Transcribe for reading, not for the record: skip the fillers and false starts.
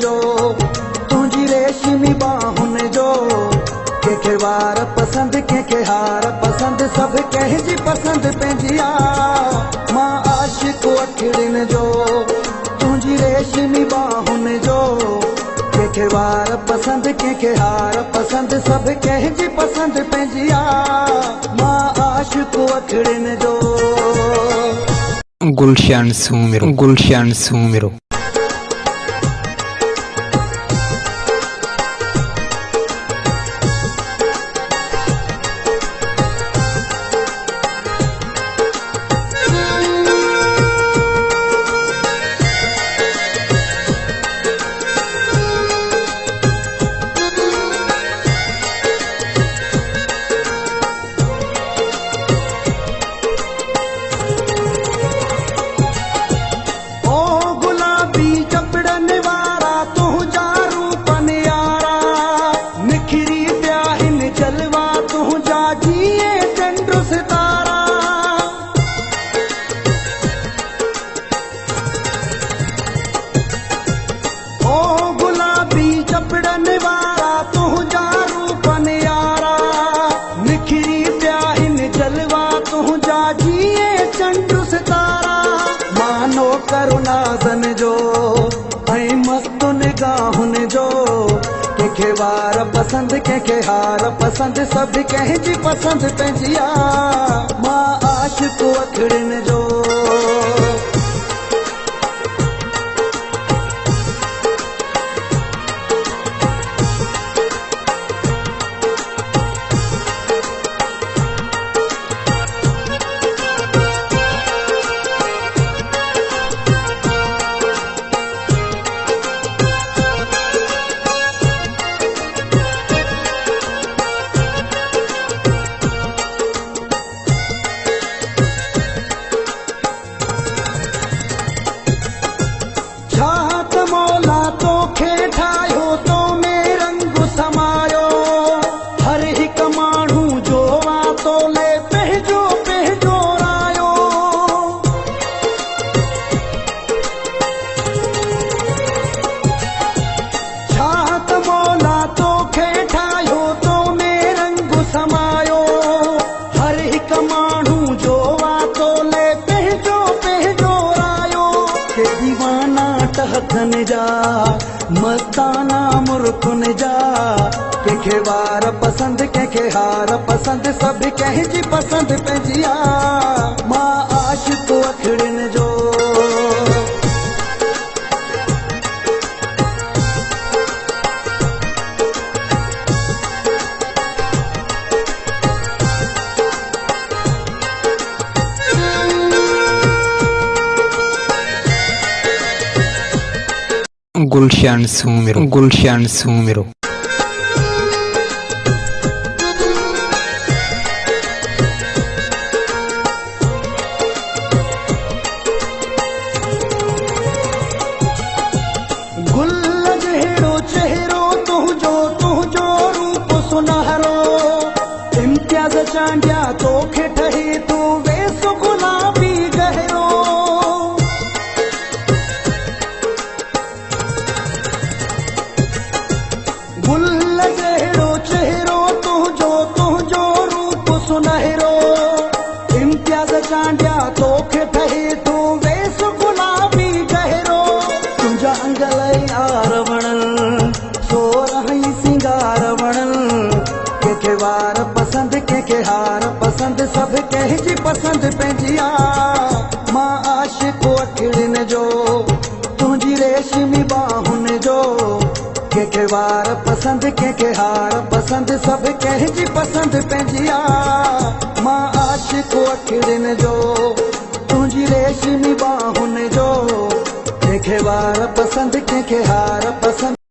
जो तुझी रेशमी बाहुन जो कंहिंखे वार पसंद कंहिंखे हार पसंद सब कंहिंजी पसंद पंहिंजिया मां आशिक अखिड़िन जो तुझी रेशमी बाहुन जो कंहिंखे वार पसंद कंहिंखे हार पसंद सब कंहिंजी पसंद पंहिंजिया मां आशिक अखिड़िन जो। गुलशन सूमिरो, गुलशन सूमिरो। मानो करुणाज़न जो ऐं मस्त निगाहुन जो कंहिंखे वार पसंद कंहिंखे हार पसंद सब कंहिंजी पसंद पंहिंजिया मां आशिक अखिड़िन जो। मौला तोखे ठाहियो तो में रंग समायो हर हिक माण्हू जो वातो ले पंहिंजो पंहिंजो रायो छा त मौला तोखे ठाहियो तो में रंग समायो हर हिक माण्हू जो वातो ले पंहिंजो पंहिंजो रायो के दीवाना टहकन जा मस्ताना मुर्कुन जा कंहिंखे वार पसंद कंहिंखे हार पसंद सब कंहिंजी पसंद पंहिंजिया मां आशिक अखिड़िन जो। गुलशन सूमिरो, गुलशन सूमिरो। गुल जहिड़ो चेहरो तुंहिंजो रूप सुनहरो इम्तियाज़ चांडिया तोखे ठही तूं वेसो गुलाबी गहरो गुल जहिड़ो चेहरो तुंहिंजो रूप सुनहरो इम्तियाज़ चांडिया तोखे ठही तूं वेसो गुलाबी गहरो तुंहिंजा अंगल यार वणल सो रही सिंगार वणल कंहिंखे वार पसंद कंहिंखे हार पसंद सब कंहिंजी पसंद पंहिंजिया मां आशिक अखिड़िन जो तुंहिंजी रेशमी बाहुन जो कंहिंखे वार पसंद कंहिंखे हार पसंद सब कंहिंजी पसंद पंहिंजिया मां आशिक अखिड़िन जो तुंहिंजी रेशमी बाहुन जो कंहिंखे वार पसंद कंहिंखे हार पसंद